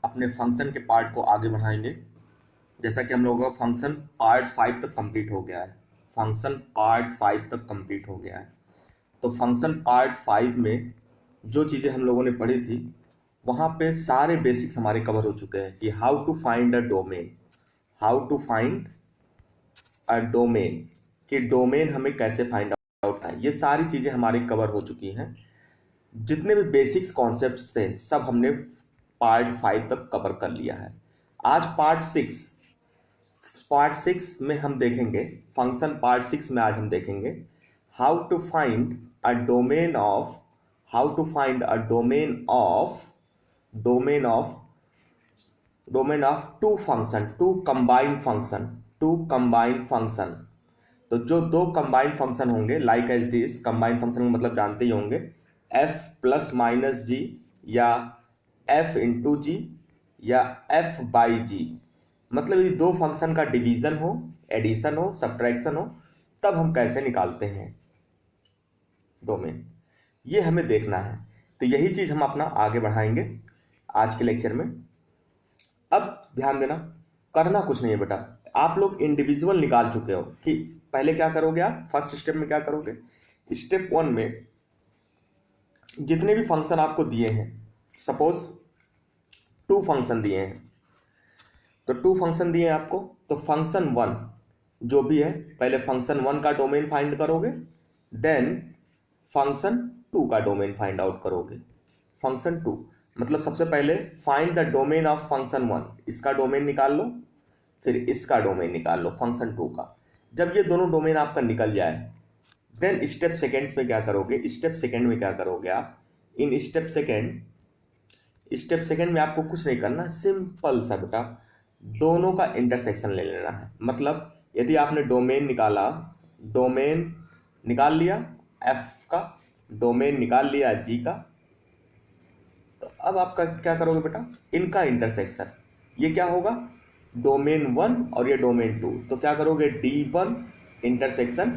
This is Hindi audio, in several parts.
अपने फंक्शन के पार्ट को आगे बढ़ाएंगे। जैसा कि हम लोगों का फंक्शन पार्ट 5 तक कंप्लीट हो गया है। फंक्शन पार्ट 5 तक कंप्लीट हो गया है। तो फंक्शन पार्ट 5 में जो चीज़ें हम लोगों ने पढ़ी थी वहाँ पे सारे बेसिक्स हमारे कवर हो चुके हैं कि how to find a domain, how to find a domain, कि डोमेन हमें कैसे फाइंड आउट है। ये सारी चीज़ें हमारी कवर हो चुकी हैं। जितने भी बेसिक्स कॉन्सेप्ट्स थे सब हमने पार्ट 5 तक कवर कर लिया है। आज पार्ट 6 में हम देखेंगे, फंक्शन पार्ट 6 में आज हम देखेंगे how to find a domain of, how to find a domain of domain of two function, two combined function. तो जो दो कंबाइंड फंक्शन होंगे like as this, combined function का मतलब जानते ही होंगे, एफ प्लस माइनस जी या एफ इंटू जी या एफ बाई जी। मतलब यदि दो फंक्शन का डिवीजन हो, एडिशन हो, सब्ट्रैक्शन हो, तब हम कैसे निकालते हैं डोमेन, ये हमें देखना है। तो यही चीज हम अपना आगे बढ़ाएंगे आज के लेक्चर में। अब ध्यान देना, करना कुछ नहीं है बेटा। आप लोग इंडिविजुअल निकाल चुके हो कि पहले क्या करोगे, आप फर्स्ट स्टेप में क्या करोगे। स्टेप 1 में जितने भी फंक्शन आपको दिए हैं, सपोज 2 फंक्शन दिए हैं, तो 2 फंक्शन दिए हैं आपको, तो फंक्शन 1 जो भी है पहले फंक्शन 1 का डोमेन फाइंड करोगे, देन फंक्शन 2 का डोमेन फाइंड आउट करोगे। फंक्शन 2 मतलब सबसे पहले find the domain of function 1, इसका डोमेन निकाल लो, फिर इसका डोमेन निकाल लो फंक्शन 2 का। जब ये दोनों डोमेन आपका निकल जाए, देन स्टेप सेकेंड्स में क्या करोगे, स्टेप सेकेंड में क्या करोगे आप, इन स्टेप सेकेंड में आपको कुछ नहीं करना, सिंपल सा बेटा दोनों का इंटरसेक्शन ले लेना है। मतलब यदि आपने डोमेन निकाल लिया एफ का, डोमेन निकाल लिया जी का, तो अब आपका क्या करोगे बेटा, इनका इंटरसेक्शन, ये क्या होगा डोमेन 1 और ये डोमेन 2, तो क्या करोगे D1 intersection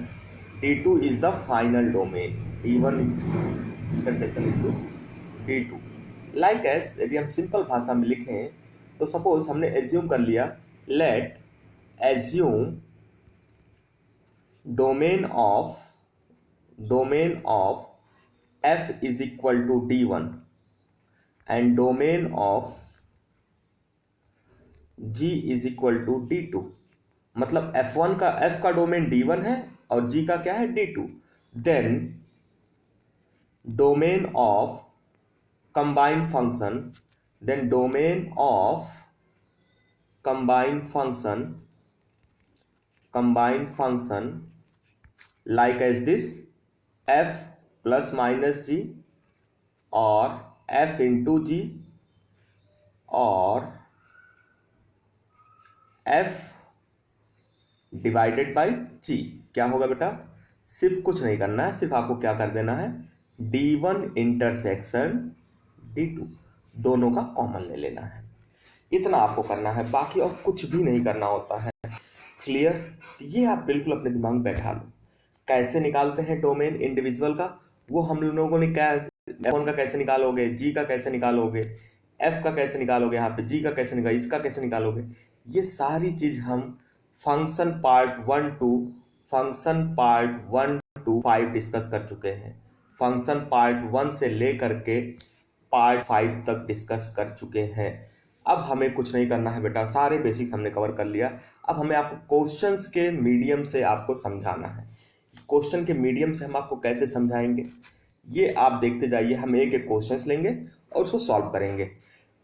D2 is the final domain, D1 intersection into D2। Like S यदि हम सिंपल भाषा में लिखें तो सपोज हमने एज्यूम कर लिया, let assume domain of f is equal to D1 and domain of g is equal to D2। मतलब f का डोमेन D1 है और g का क्या है D2। Then domain of combined function, then domain of combined function like as this f plus minus g और f इंटू जी और f डिवाइडेड बाई g। क्या होगा बेटा, सिर्फ कुछ नहीं करना है, सिर्फ आपको क्या कर देना है, D1 इंटरसेक्शन D2 दोनों का कॉमन ले लेना है। इतना आपको करना है, बाकी और कुछ भी नहीं करना होता है। क्लियर, ये आप बिल्कुल अपने दिमाग में बैठा लो। कैसे निकालते हैं डोमेन इंडिविजुअल का, वो हम लोगों ने क्या, F1 का कैसे निकालोगे, G का कैसे निकालोगे, F का कैसे निकालोगे, यहाँ पे G का कैसे निकालोगे, इसका कैसे निकालोगे, ये सारी चीज हम फंक्शन पार्ट 1 टू 5 डिस्कस कर चुके हैं। फंक्शन पार्ट 1 से लेकर के पार्ट 5 तक डिस्कस कर चुके हैं। अब हमें कुछ नहीं करना है बेटा, सारे बेसिक्स हमने कवर कर लिया। अब हमें आपको क्वेश्चंस के मीडियम से आपको समझाना है। क्वेश्चन के मीडियम से हम आपको कैसे समझाएंगे, ये आप देखते जाइए। हम एक एक क्वेश्चंस लेंगे और उसको सॉल्व करेंगे।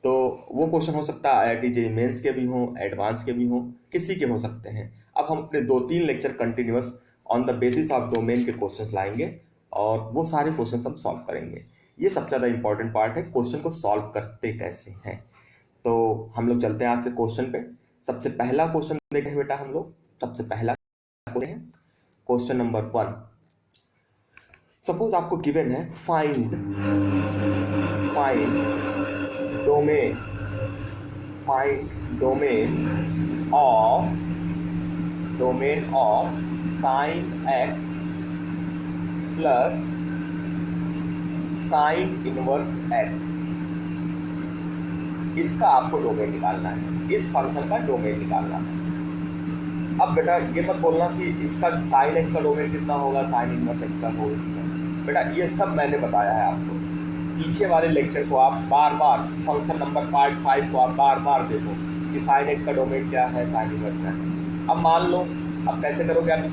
तो वो क्वेश्चन हो सकता है IIT JEE मेंस के भी हों, एडवांस के भी हों, किसी के हो सकते हैं। अब हम अपने 2-3 lecture continuous on the basis of domain के क्वेश्चंस लाएंगे और वो सारे क्वेश्चंस हम सॉल्व करेंगे। ये सबसे ज़्यादा इंपॉर्टेंट पार्ट है, क्वेश्चन को सॉल्व करते कैसे हैं। तो हम लोग चलते हैं आज से क्वेश्चन पे। सबसे पहला क्वेश्चन देखें बेटा, हम लोग सबसे पहला क्वेश्चन नंबर 1। सपोज आपको गिवन है find domain of sign x plus sine inverse x। इसका आपको डोमेन निकालना है, इस फंक्शन का डोमेन निकालना है। अब बेटा ये मत बोलना कि इसका साइन एक्स का डोमेन कितना होगा, साइन इनवर्स एक्स का होगा। बेटा ये सब मैंने बताया है आपको, पीछे वाले लेक्चर को आप बार बार, फंक्शन नंबर पार्ट 5 को आप बार बार देखो कि साइन एक्स का डोमेन क्या है, साइन इनवर्स क्या है। अब मान लो, अब कैसे करोगे आप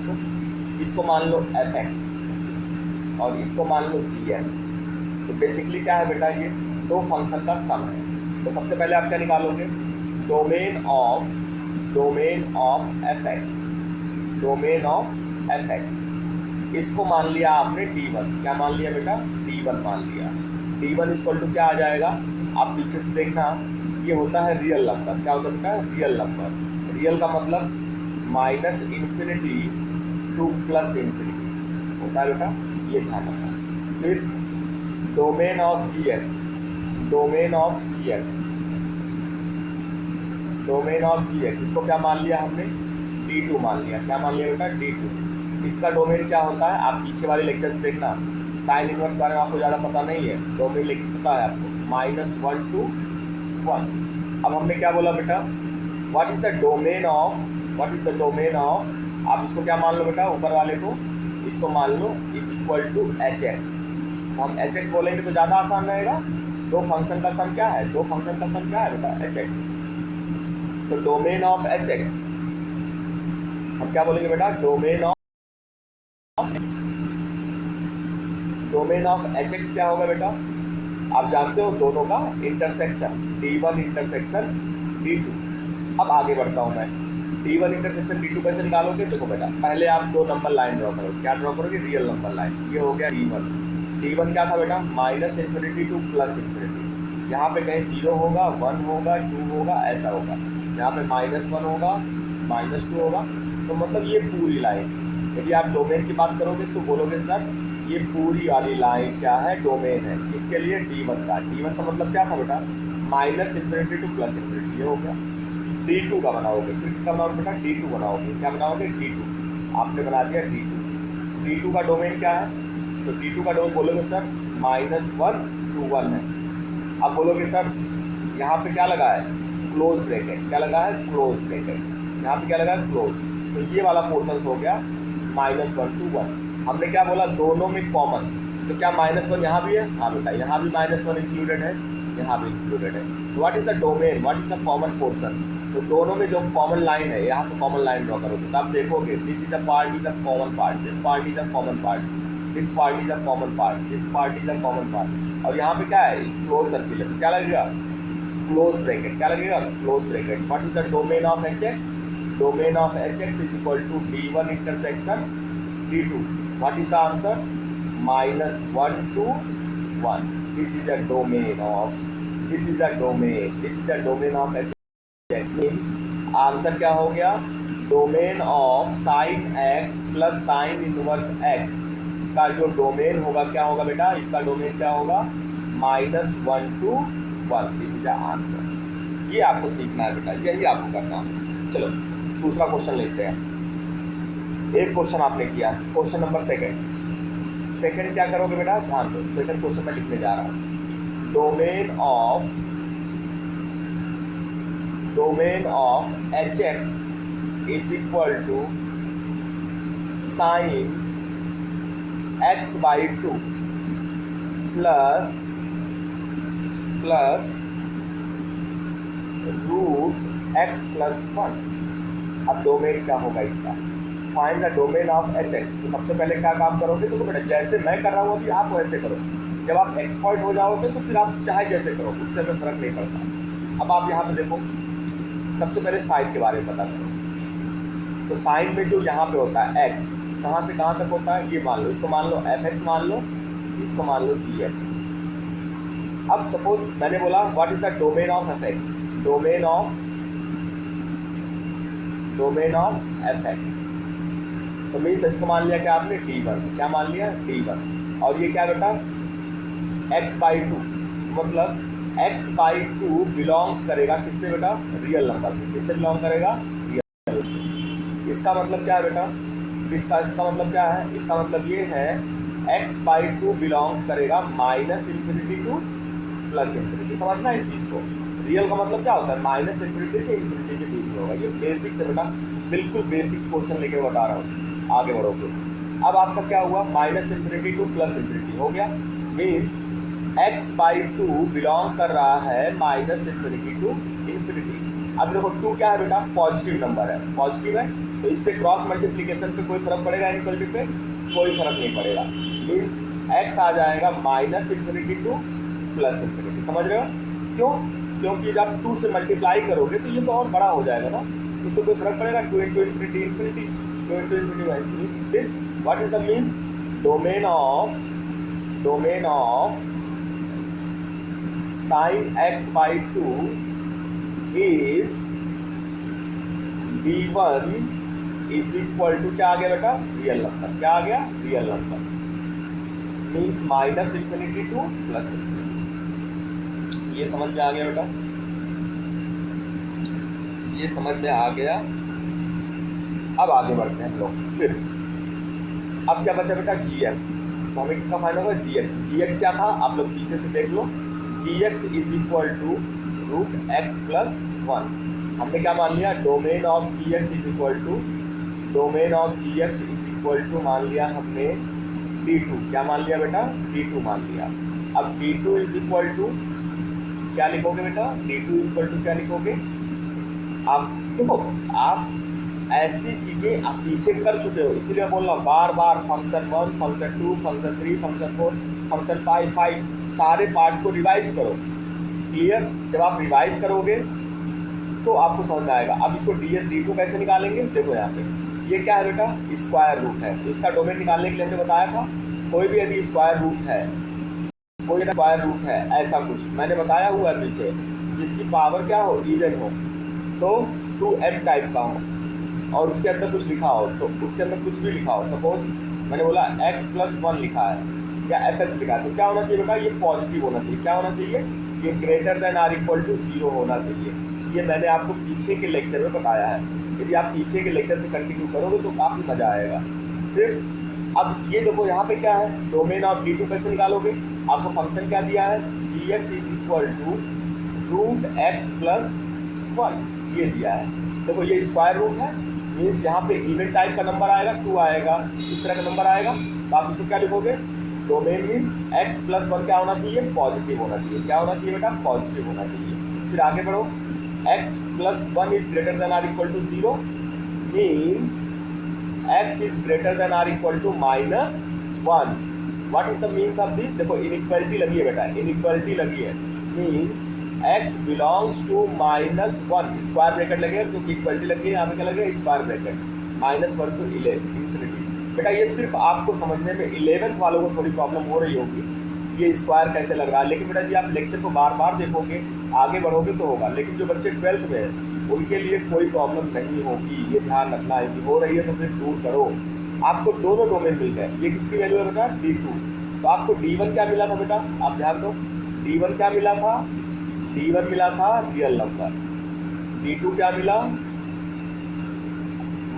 इसको मान लो एफ एक्स और इसको मान लो जी एक्स। तो बेसिकली क्या है बेटा, ये दो फंक्शन का सम है। तो सबसे पहले आप क्या निकालोगे, domain of F x, domain of F x. इसको मान लिया आपने d1, क्या मान लिया बेटा, d1 मान लिया। d1 इक्वल टू क्या आ जाएगा, आप पीछे से देखना, ये होता है रियल नंबर। क्या होता है बेटा, रियल नंबर। रियल का मतलब minus infinity to plus infinity होता है बेटा, ये ध्यान रखना। फिर domain of g x, domain of g x, domain of g x, इसको क्या मान लिया हमने, d2 मान लिया। क्या मान लिया बेटा, d2। इसका डोमेन क्या होता है, आप पीछे वाले लेक्चर से देखना, साइन इनवर्स बारे में आपको ज़्यादा पता नहीं है, डोमेन लेकिन पता है आपको, -1 to 1। अब हमने क्या बोला बेटा, what is the domain of, what is the domain of, आप इसको क्या मान लो बेटा, ऊपर वाले को, इसको मान लो is equal to h x. हम एच एक्स बोलेंगे तो ज़्यादा आसान रहेगा। दो फंक्शन का सम क्या है, दो फंक्शन का सम क्या है बेटा, एच एक्स। तो डोमेन ऑफ एच एक्स हम क्या बोलेंगे बेटा, डोमेन ऑफ एच एक्स क्या होगा बेटा, आप जानते हो दोनों का इंटरसेक्शन, d1 इंटरसेक्शन d2। अब आगे बढ़ता हूँ मैं, d1 इंटरसेक्शन d2 कैसे निकालोगे, देखो बेटा पहले आप दो नंबर लाइन ड्रॉ करो। क्या ड्रॉ करोगे, रियल नंबर लाइन। ये हो गया d1, d1 क्या था बेटा, minus infinity to plus infinity. यहाँ पे कहीं 0 होगा, 1 होगा, 2 होगा, ऐसा होगा। यहाँ पे -1 होगा, -2 होगा। तो मतलब ये पूरी लाइन, यदि आप डोमेन की बात करोगे तो बोलोगे सर ये पूरी वाली लाइन क्या है, डोमेन है। इसके लिए d1 का, d1 का मतलब क्या था बेटा, minus infinity to plus infinity. ये हो गया। d2 का बनाओगे, फिर किसका बनाओगे बेटा, d2 बनाओगे। क्या बनाओगे, d2। आपने बना दिया d2। d2 का डोमेन क्या है, तो d2 का डोमेन बोलोगे सर -1 to 1 है। अब बोलोगे सर यहाँ पे क्या लगा है, क्लोज ब्रैकेट। क्या लगा है, क्लोज ब्रैकेट। यहाँ पे क्या लगा है, क्लोज। तो ये वाला पोर्शन हो गया -1 to 1। हमने क्या बोला, दोनों में कॉमन। तो क्या -1 यहाँ भी है, हाँ बेटा यहाँ भी -1 इंक्लूडेड है, यहाँ भी इंक्लूडेड है। तो what is the domain, what is the common portion. तो दोनों में जो कॉमन लाइन है, यहाँ से कॉमन लाइन ड्रॉ करोगे तो आप देखोगे this is a part is a common part, this part is a common part, this part is a common part, this part is a common part. और यहाँ पे क्या है, इस क्लोज सर्किल है, क्या लगेगा, क्लोज ब्रैकेट। क्या लगेगा, close bracket. What is the domain of h x, domain of h x is equal to d1 intersection d2। What is the answer, -1 to 1। This is the domain of, this is the domain, this is the domain of h x. Means answer क्या हो गया, domain of sine x plus sine inverse x का जो डोमेन होगा क्या होगा बेटा, इसका डोमेन क्या होगा, -1 to 1। This is the answer. ये आपको सीखना है बेटा, यही आपको करना है। चलो दूसरा क्वेश्चन लेते हैं। एक क्वेश्चन आपने किया, क्वेश्चन नंबर सेकंड क्या करोगे बेटा, ध्यान दो। सेकंड क्वेश्चन मैं लिखने जा रहा हूँ, domain of h x is equal to sine x/2 plus √x+1। अब डोमेन क्या होगा इसका, find the domain of h x. तो सबसे पहले क्या काम करोगे, तो बेटा जैसे मैं कर रहा हूँ अभी आप वैसे करो। जब आप एक्सपर्ट हो जाओगे तो फिर आप चाहे जैसे करो, उससे हमें फर्क नहीं पड़ता। अब आप यहाँ पे देखो, सबसे पहले साइन के बारे में पता करो। तो साइन में जो यहाँ पे होता है x, कहाँ से कहाँ तक होता है, ये मान लो, इसको मान लो f(x) मान लो, इसको मान लो g(x). अब सपोज मैंने बोला what is the domain of f(x), domain of f(x), तो मीन्स इसको मान लिया क्या आपने, d1। क्या मान लिया, d1। और ये क्या बेटा, x/2, मतलब x/2 बिलोंग्स करेगा किससे बेटा, रियल नंबर से। किससे बिलोंग करेगा, रियल से। इसका मतलब क्या है बेटा, इसका मतलब क्या है, इसका मतलब ये है x/2 बिलोंग्स करेगा -∞ टू +∞। समझना इस चीज़ को। रियल का मतलब क्या होता है, माइनस इन्फिनिटी से इन्फिनिटी के बीच में होगा। ये बेसिक्स है बेटा, बिल्कुल बेसिक्स क्वेश्चन लेके बता रहा हूँ, आगे बढ़ोगे। अब आपका क्या हुआ, minus infinity to plus infinity हो गया, मीन्स x/2 बिलोंग कर रहा है माइनस इन्फिनिटी टू इन्फिनिटी। अब देखो 2 क्या है बेटा, पॉजिटिव नंबर है, पॉजिटिव है, तो इससे क्रॉस मल्टीप्लीकेशन पे कोई फर्क पड़ेगा, इनक्वलिटी पे कोई फर्क नहीं पड़ेगा, मीन्स x आ जाएगा minus infinity to plus infinity. समझ रहे हो क्यों, क्योंकि जब 2 से मल्टीप्लाई करोगे तो ये तो और बड़ा हो जाएगा ना, इससे कोई फर्क पड़ेगा, 2 into infinity infinity, 2 into infinity this. What is the means, domain of sin x/2 is b1 is equal to क्या आ गया बेटा, रियल नंबर, क्या आ गया, real number, means minus infinity to plus infinity. ये समझ में आ गया बेटा, ये समझ में आ गया। अब आगे बढ़ते हैं हम लोग, फिर अब क्या बचा बेटा, gx, तो हमें किसका फाइंड होगा, gx क्या था, आप लोग पीछे से देख लो, gx is equal to root x plus 1। हमने क्या मान लिया, domain of gx is equal to, domain of gx is equal to मान लिया हमने d2, क्या मान लिया बेटा, d2 मान लिया। अब d2 इज इक्वल टू क्या लिखोगे बेटा, d2 इज इक्वल टू क्या लिखोगे, आप देखो, आप ऐसी चीजें आप पीछे कर चुके हो, इसीलिए बोल रहा हूँ बार बार, function 1, function 2, function 3, function 4, function 5 सारे पार्ट्स को रिवाइज करो, क्लियर। जब आप रिवाइज करोगे तो आपको समझ में आएगा। अब इसको d2 कैसे निकालेंगे, देखो यहाँ पे ये क्या है बेटा, स्क्वायर रूट है, तो इसका डोमेन निकालने के लिए हमने बताया था, कोई भी यदि स्क्वायर रूट है, कोई स्क्वायर रूट है, ऐसा कुछ मैंने बताया हुआ है पीछे, जिसकी पावर क्या हो, इवन हो, तो 2m टाइप का हो, और उसके अंदर कुछ लिखा हो, तो उसके अंदर कुछ भी लिखा हो, सपोज मैंने बोला x+1 लिखा है या fx लिखा है, तो क्या होना चाहिए बेटा, ये पॉजिटिव होना चाहिए, क्या होना चाहिए, ये greater than or equal to 0 होना चाहिए। ये मैंने आपको पीछे के लेक्चर में बताया है, यदि आप पीछे के लेक्चर से कंटिन्यू करोगे तो काफ़ी मज़ा आएगा। फिर अब ये देखो यहाँ पे क्या है, डोमेन ऑफ d2 कैसे निकालोगे, आपको फंक्शन क्या दिया है, gx is equal to root x plus 1, ये दिया है। देखो ये स्क्वायर रूट है, मीन्स यहाँ पे इवन टाइप का नंबर आएगा, 2 आएगा, इस तरह का नंबर आएगा, तो आप इसको क्या लिखोगे, डोमेन मीन्स x+1 क्या होना चाहिए, पॉजिटिव होना चाहिए, क्या होना चाहिए बेटा, पॉजिटिव होना चाहिए। फिर आगे बढ़ो, x+1 is greater than or equal to 0, means x is greater than or equal to -1। What is the means of this, देखो इनइक्वालिटी लगी है बेटा, इनइक्वालिटी लगी है, means x belongs to -1, square bracket लगे क्योंकि इक्वालिटी लगी है, यहाँ पे क्या लगे, स्क्वायर ब्रैकेट, -1 टू 11 इन्फिनिटी। बेटा ये सिर्फ आपको समझने में 11th वालों को थोड़ी प्रॉब्लम हो रही होगी, ये स्क्वायर कैसे लग रहा है, लेकिन बेटा जी आप लेक्चर को बार बार देखोगे, आगे बढ़ोगे तो होगा, लेकिन जो बच्चे 12th में हैं उनके लिए कोई प्रॉब्लम नहीं होगी, ये ध्यान रखना है कि हो रही है तो फिर दूर करो। आपको दोनों डोमेन मिल गए, ये किसकी वैल्यू है बेटा, d2, तो आपको d1 क्या मिला था बेटा, आप ध्यान दो, d1 क्या मिला था, d1 मिला था रियल नंबर, d2 क्या मिला,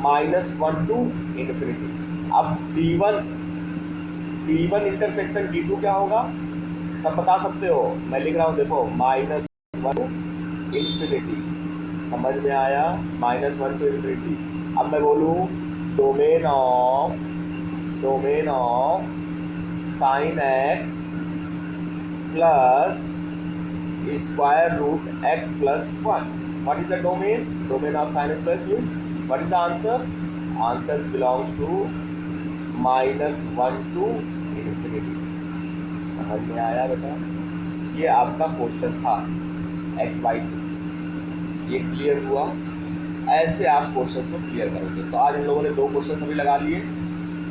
-1 टू इन्फिनिटी। अब d1 इंटरसेक्शन d2 क्या होगा, सब बता सकते हो, मैं लिख रहा हूँ देखो, -1 टू इन्फिनिटी, समझ में आया, -1 टू इन्फिनिटी। अब मैं बोलूँ domain of sin x plus square root x+1, what is the domain of sin x plus means, what is the answers belongs to -1 to infinity। समझ में आया बेटा, ये आपका क्वेश्चन था x/2, ये क्लियर हुआ, ऐसे आप क्वेश्चन को क्लियर करोगे। तो आज हम लोगों ने 2 क्वेश्चन अभी लगा लिए,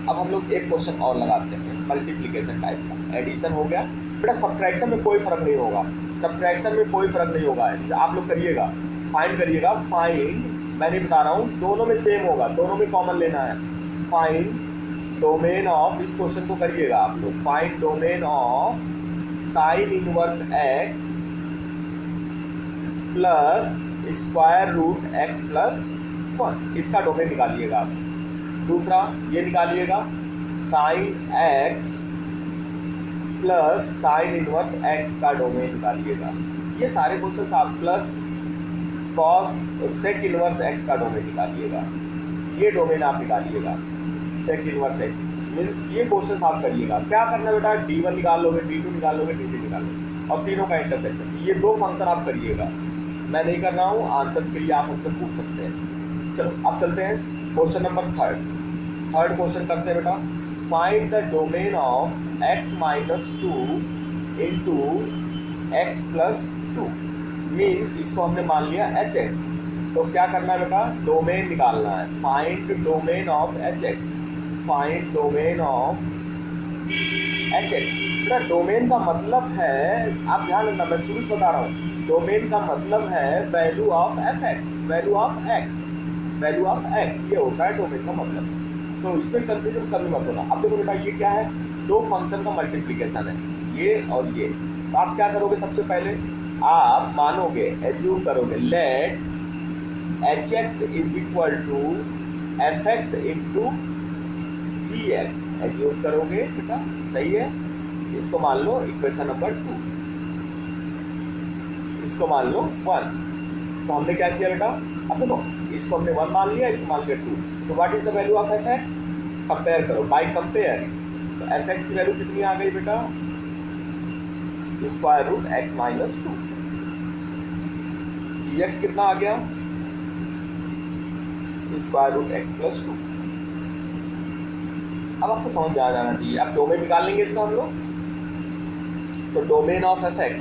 अब हम लोग एक क्वेश्चन और लगाते हैं मल्टीप्लिकेशन टाइप का, एडिशन हो गया बेटा, सब्ट्रैक्शन में कोई फर्क नहीं होगा, सब्ट्रैक्शन में कोई फर्क नहीं होगा, आप लोग करिएगा, फाइंड करिएगा, फाइंड मैंने बता रहा हूँ दोनों में सेम होगा, दोनों में कॉमन लेना है, फाइंड डोमेन ऑफ, इस क्वेश्चन को करिएगा आप लोग, find domain of sine inverse x plus square root x+1, इसका डोमेन निकालिएगा आप। दूसरा ये निकालिएगा sine x plus sine inverse x का डोमेन निकालिएगा, ये सारे क्वेश्चन आप plus cos sec inverse x का डोमेन निकालिएगा, ये डोमेन आप निकालिएगा सेक इनवर्स एक्स मीन्स ये क्वेश्चन आप करिएगा। क्या करना बेटा, d1 निकाल लोगे, d2 निकाल लोगे, d3 निकाल लोगे और तीनों का इंटरसेक्शन, ये दो फंक्शन आप करिएगा। मैं नहीं कर रहा हूँ, आंसर्स के लिए आप हमसे पूछ सकते हैं। चलो अब चलते हैं क्वेश्चन नंबर थर्ड क्वेश्चन करते हैं बेटा। Find the domain of x minus 2 into x plus 2 means इसको हमने मान लिया hx। तो क्या करना है बेटा, डोमेन निकालना है। Find domain of hx, find domain of hx। बेटा डोमेन का मतलब है, आप ध्यान रखना, मैं शुरू से बता रहा हूँ, डोमेन का मतलब है value of fx, value of x, value of x, ये होता है डोमेन का मतलब। तो इसमें कंफ्यूजन कभी मत होना। अब देखो बेटा ये क्या है, दो फंक्शन का मल्टीप्लिकेशन है, ये और ये। तो आप क्या करोगे, सबसे पहले आप मानोगे, एज्यूम करोगे, let hx is equal to fx into g x, assume करोगे बेटा, सही है। इसको मान लो इक्वेशन नंबर 2, इसको मान लो 1। तो हमने क्या किया बेटा, अब देखो इसको हमने 1 मान लिया, इसको मान लिया 2। तो what is the value of fx, compare करो, बाय कंपेयर। तो fx की वैल्यू कितनी आ गई बेटा, square root x minus 2। gx कितना आ गया, स्क्वायर रूट x प्लस 2। अब आपको समझ में आ जाना चाहिए। अब डोमेन निकाल लेंगे इसका हम लोग। तो डोमेन ऑफ fx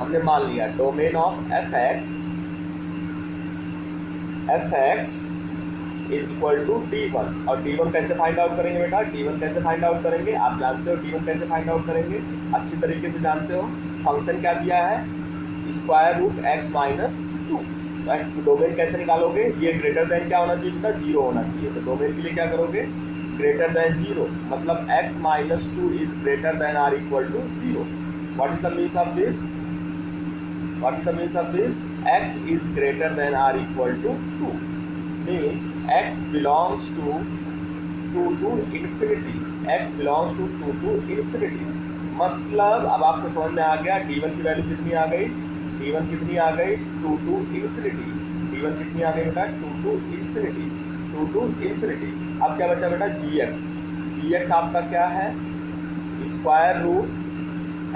हमने मान लिया, domain of fx is equal to d1। और d1 कैसे फाइंड आउट करेंगे बेटा, d1 कैसे फाइंड आउट करेंगे, आप जानते हो d1 कैसे फाइंड आउट करेंगे, अच्छी तरीके से जानते हो। फंक्शन क्या दिया है, स्क्वायर रूट x माइनस 2। तो डोमेन कैसे निकालोगे, ये ग्रेटर देन क्या होना चाहिए बेटा, 0 होना चाहिए। तो डोमेन के लिए क्या करोगे, ग्रेटर देन 0, मतलब x minus 2 is greater than or equal to 0। What is the means of this, what is the means of this, x is greater than or equal to 2 means x belongs to 2 to infinity, x belongs to 2 to infinity। मतलब अब आपको समझ में आ गया, d1 की वैल्यू कितनी आ गई, d1 कितनी आ गई, 2 to infinity, d1 कितनी आ गई बेटा, 2 to infinity, 2 to infinity। अब क्या बचा बेटा, gx आपका क्या है, स्क्वायर रूट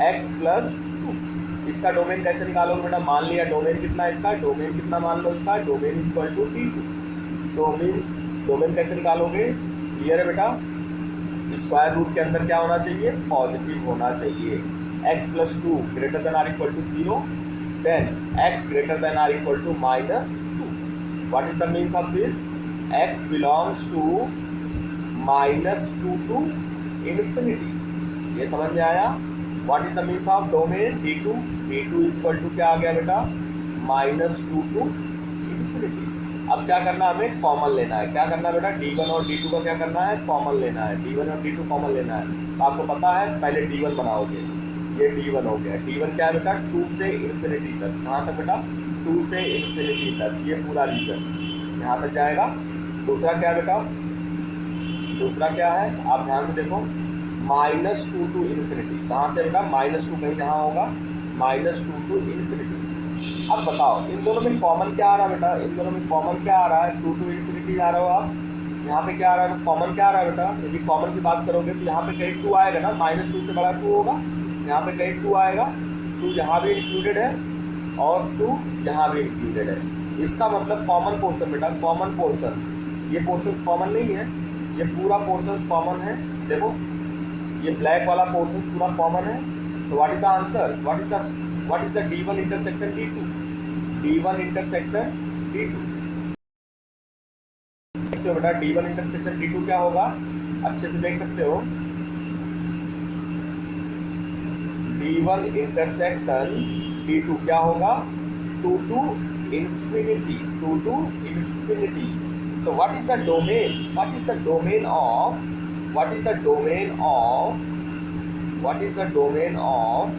x प्लस 2। इसका डोमेन कैसे निकालोगे बेटा, मान लिया डोमेन कितना है इसका, डोमेन कितना मान लो इसका, domain is equal to d2। तो मीन्स डोमेन कैसे निकालोगे, क्लियर है बेटा, स्क्वायर रूट के अंदर क्या होना चाहिए, पॉजिटिव होना चाहिए। x plus 2 greater than or equal to 0, then x greater than or equal to minus 2। What is the means of this, x belongs to minus 2 to infinity. ये समझ में आया। What is the means of domain, d2 is equal to क्या आ गया बेटा, माइनस 2 टू इन्फिनिटी। अब क्या करना, हमें कॉमन लेना है। क्या करना है बेटा, d1 और d2 का क्या करना है, कॉमन लेना है, d1 और d2 कॉमन लेना है। तो आपको पता है, पहले d1 बनाओगे, ये d1 हो गया। d1 क्या है बेटा, 2 से इन्फिनिटी तक, कहाँ तक बेटा, 2 से इन्फिनिटी तक, ये पूरा रीजन यहाँ तक जाएगा। दूसरा क्या है बेटा, दूसरा क्या है, आप ध्यान से देखो, माइनस 2 टू इन्फिनिटी, कहाँ से बेटा, माइनस 2 कहीं जहाँ होगा, माइनस 2 टू इन्फिनिटी। अब बताओ इन दोनों में कॉमन क्या आ रहा है बेटा, इन दोनों में कॉमन क्या आ रहा है, 2 टू इन्फिनिटी आ रहा हो आप, यहाँ पे क्या आ रहा है, कॉमन क्या आ रहा है बेटा। यदि कॉमन की बात करोगे तो यहाँ पे कहीं 2 आएगा ना, माइनस 2 से बड़ा 2 होगा, यहाँ पे कहीं 2 आएगा, 2 यहाँ भी इंक्लूडेड है और 2 यहाँ भी इंक्लूडेड है। इसका मतलब कॉमन पोर्शन बेटा, कॉमन पोर्शन, ये पोर्शन कॉमन नहीं है, ये पूरा पोर्शन कॉमन है। देखो ये ब्लैक वाला पोर्शन पूरा कॉमन है। तो what is the answer, what is the d1 intersection d2, d1 intersection d2। देखते हो बेटा d1 इंटरसेक्शन d2 क्या होगा, अच्छे से देख सकते हो, d1 इंटरसेक्शन d2 क्या होगा, 2 टू इन्फिनिटी, 2 टू इन्फिनिटी। तो what is the domain, what is the domain of, what is the domain of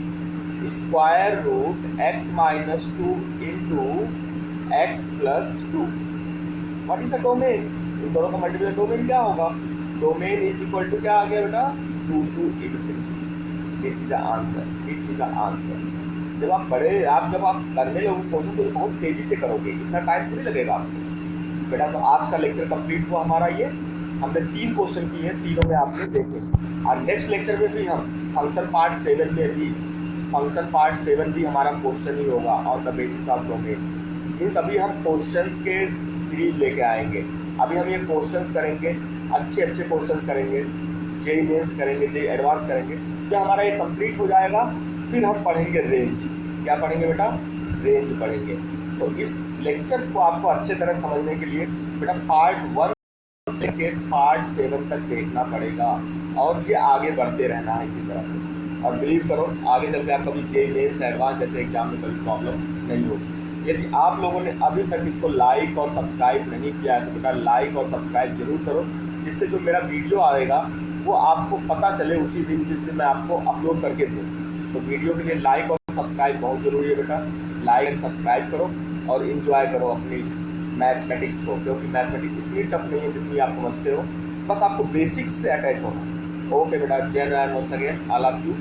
square root x minus 2 into x plus 2। what is the domain, इन दोनों का मल्टीप्लाई डोमेन क्या होगा, डोमेन इज इक्वल टू क्या आ गया बेटा, 2 to infinity. This is the answer, this is the answer. जब आप करने लगोगे क्वेश्चन तो बहुत तेजी से करोगे, इतना टाइम थोड़ी लगेगा आपको बेटा। तो आज का लेक्चर कंप्लीट हुआ हमारा। ये हमने 3 क्वेश्चन किए, तीनों में आपने देखे। और नेक्स्ट लेक्चर में भी हम फंक्शन पार्ट 7 में भी फंक्शन पार्ट 7 भी हमारा क्वेश्चन ही होगा on the basis of domain. Means अभी हम क्वेश्चंस के सीरीज लेके आएंगे। अभी हम ये क्वेश्चंस करेंगे, अच्छे अच्छे क्वेश्चंस करेंगे, जेई मेंस करेंगे, जेई एडवांस करेंगे। जब हमारा ये कंप्लीट हो जाएगा फिर हम पढ़ेंगे रेंज। क्या पढ़ेंगे बेटा? रेंज पढ़ेंगे। तो इस लेक्चर्स को आपको अच्छे तरह समझने के लिए बेटा पार्ट 1 से पार्ट 7 तक देखना पड़ेगा और ये आगे बढ़ते रहना है इसी तरह से। और बिलीव करो आगे चल के आप कभी जेई मेंस एडवांस जैसे एग्जाम में कभी प्रॉब्लम नहीं होगी। यदि आप लोगों ने अभी तक इसको लाइक और सब्सक्राइब नहीं किया है तो बेटा लाइक और सब्सक्राइब जरूर करो, जिससे जो मेरा वीडियो आएगा वो आपको पता चले उसी दिन जिस दिन मैं आपको अपलोड करके दूँ। तो वीडियो के लिए लाइक और सब्सक्राइब बहुत ज़रूरी है बेटा। लाइक एंड सब्सक्राइब करो और इन्जॉय करो अपनी मैथमेटिक्स को, क्योंकि मैथमेटिक्स इतनी टफ नहीं है जितनी आप समझते हो। बस आपको बेसिक्स से अटैच होना। ओके बेटा, Jai Narayan, once again I love you.